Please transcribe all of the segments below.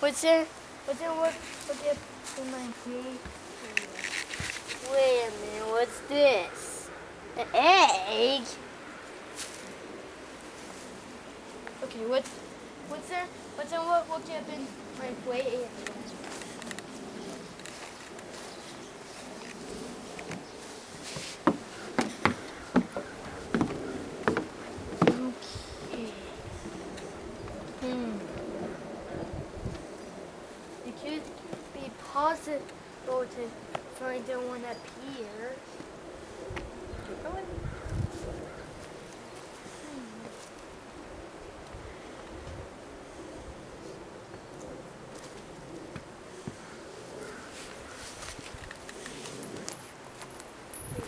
What's it in my page? Wait a minute, what's this? An egg? Okay, what's up in my plate? It could be possible to find the one up here. Keep going.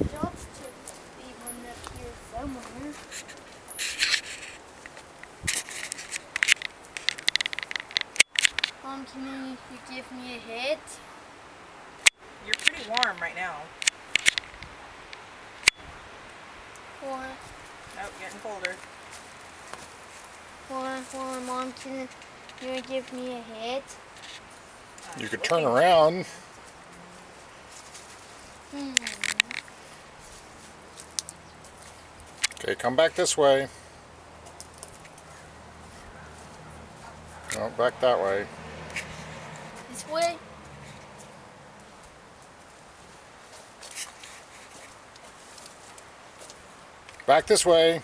There ought to be one up here somewhere. Mom, can you give me a hit? You're pretty warm right now. Or, Getting colder. Mom, can you give me a hit? You could turn around. Okay, come back this way. No, back that way. This way? Back this way.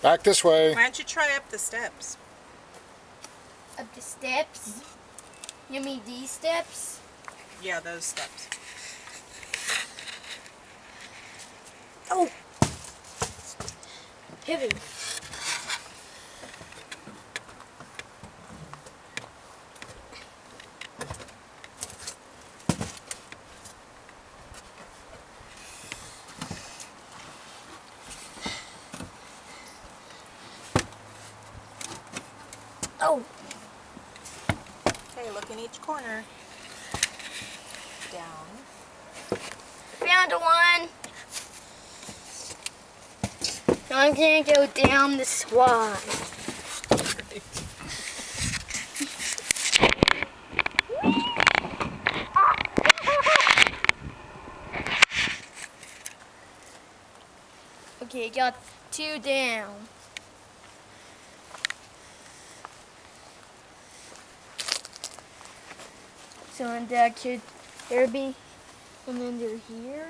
Back this way. Why don't you try up the steps? Up the steps? You mean these steps? Yeah, those steps. Oh! Heavy. Oh! Okay, look in each corner. Down. Found one! Now I'm gonna go down the slide. Okay, got 2 down. So and that could there be and then they're here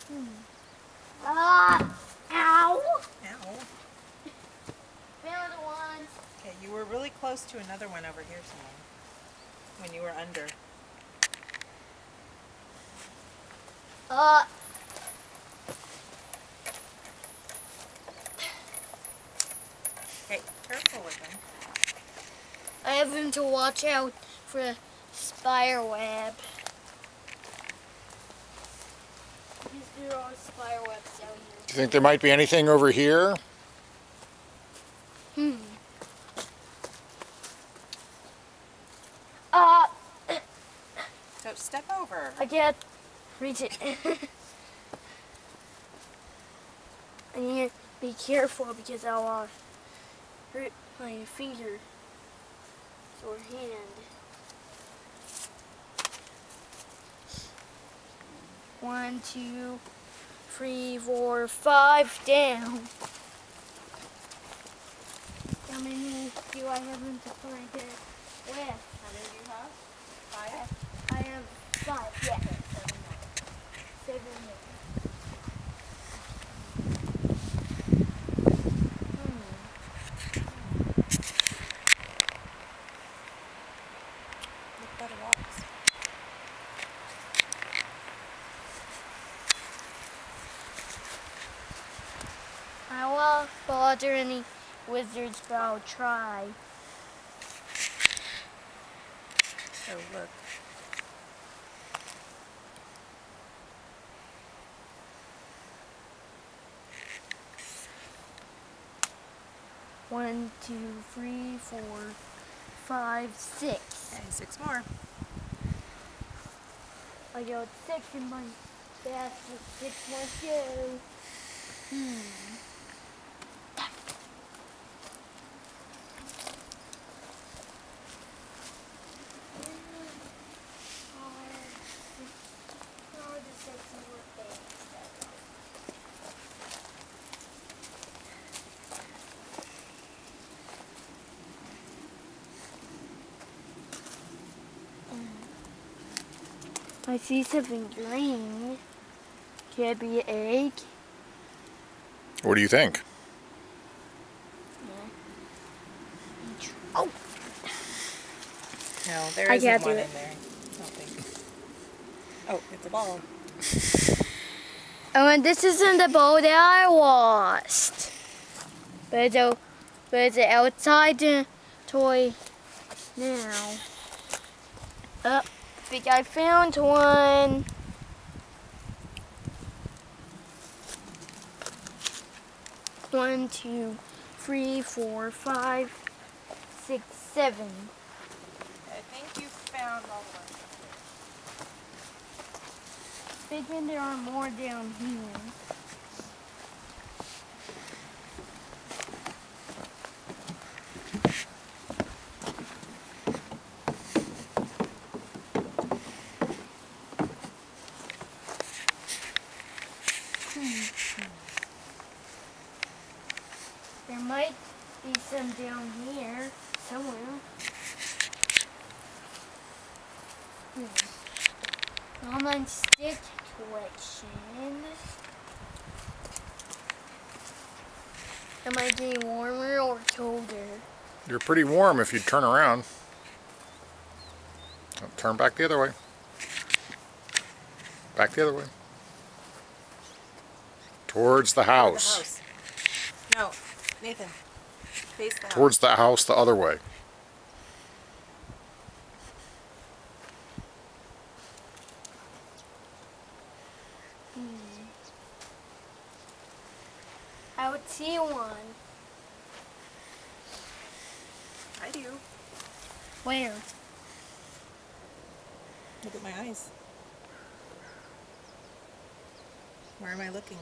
somewhere? Ah! Ow! Ow. Found one. Okay, you were really close to another one over here somewhere. When you were under. Okay, careful with them. I have them to watch out for the spider web. There are spider webs down here. Do you think there might be anything over here? So step over. I can't reach it. I need to be careful because I'll hurt my finger or hand. 1, 2, 3, 4, 5 down. How many do I have them to find it with? How many do you have? 5? I have 5, yeah. 7 more. Look better rocks. I won't bother any wizards, but I'll try. Oh, look. One, 2, 3, 4, 5, 6. Okay, 6 more. I got 6 in my basket. 6 more to go. I see something green. Could it be an egg? What do you think? Oh! No, there I isn't can't do one it. in there. I don't think. Oh, it's a ball. Oh, and this isn't the bowl that I lost. But it's an outside toy now. I think I found one. One, two, 3, 4, 5, 6, 7. I think you found all the ones. Thinking there are more down here. There might be some down here somewhere. Online stick collection. Am I getting warmer or colder? You're pretty warm if you turn around. Oh, turn back the other way. Back the other way. Towards the The house. house. No, Nathan. Face the house. Towards the house the other way. I would see one. I do. Where? Look at my eyes. Where am I looking?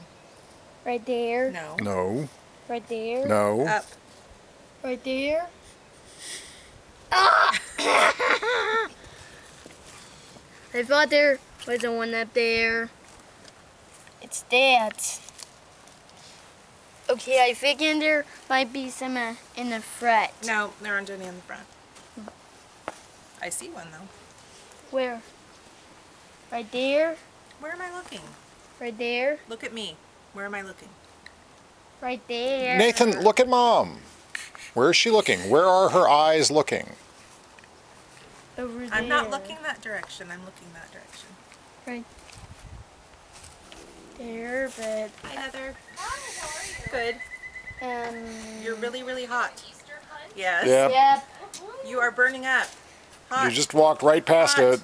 Right there. No. No. Right there. No. Up. Right there. Ah! I thought there was a one up there. It's that. Okay, I figured there might be some in the front. No, there aren't any in the front. I see one though. Where? Right there? Where am I looking? Right there? Look at me. Where am I looking? Right there. Nathan, look at Mom. Where is she looking? Where are her eyes looking? Over there. I'm not looking that direction. I'm looking that direction. Right there, but Hi, Heather. Hi, how are you? Good. You're really, really hot. Yes. Yeah. Yep. You are burning up. Hot. You just walked right past Hot. it.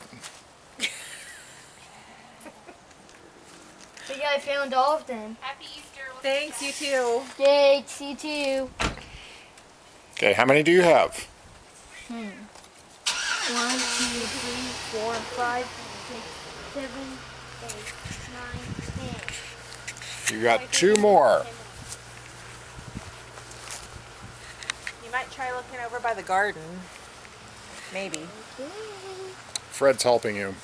So yeah, I found all of them. Happy Easter. Thanks, you too. Yay, see too. Okay, how many do you have? 1, 2, 3, 4, 5, 6, 7, 8, 9, 10. You got 2 more. You might try looking over by the garden. Maybe. Fred's helping you.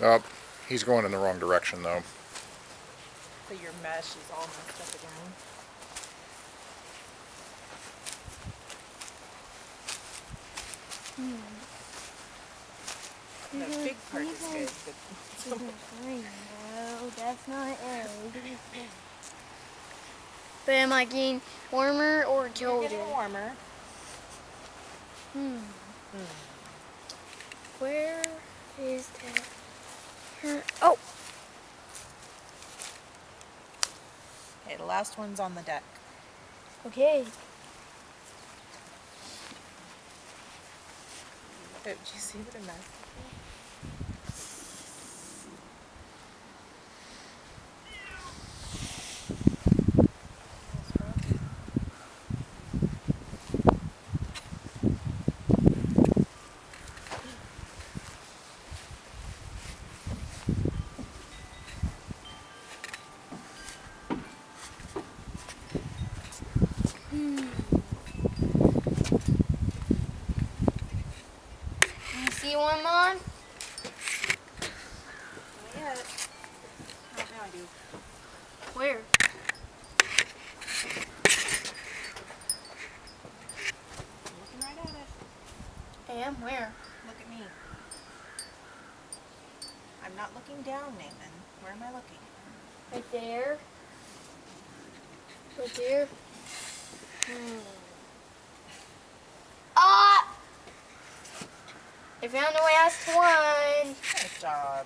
Oh, he's going in the wrong direction though. So your mesh is all messed up again. The big part is good, but No, that's not egg. But am I getting warmer or you're colder? getting warmer. Where is that? Oh! Okay, the last one's on the deck. Okay. Oh, did you see what a mess? You see one, Mom? Not yet. Oh, now I do. Where? I'm looking right at it. I am where? Look at me. I'm not looking down, Nathan. Where am I looking? Right there. Right there. Ah! I found the last one. Nice job.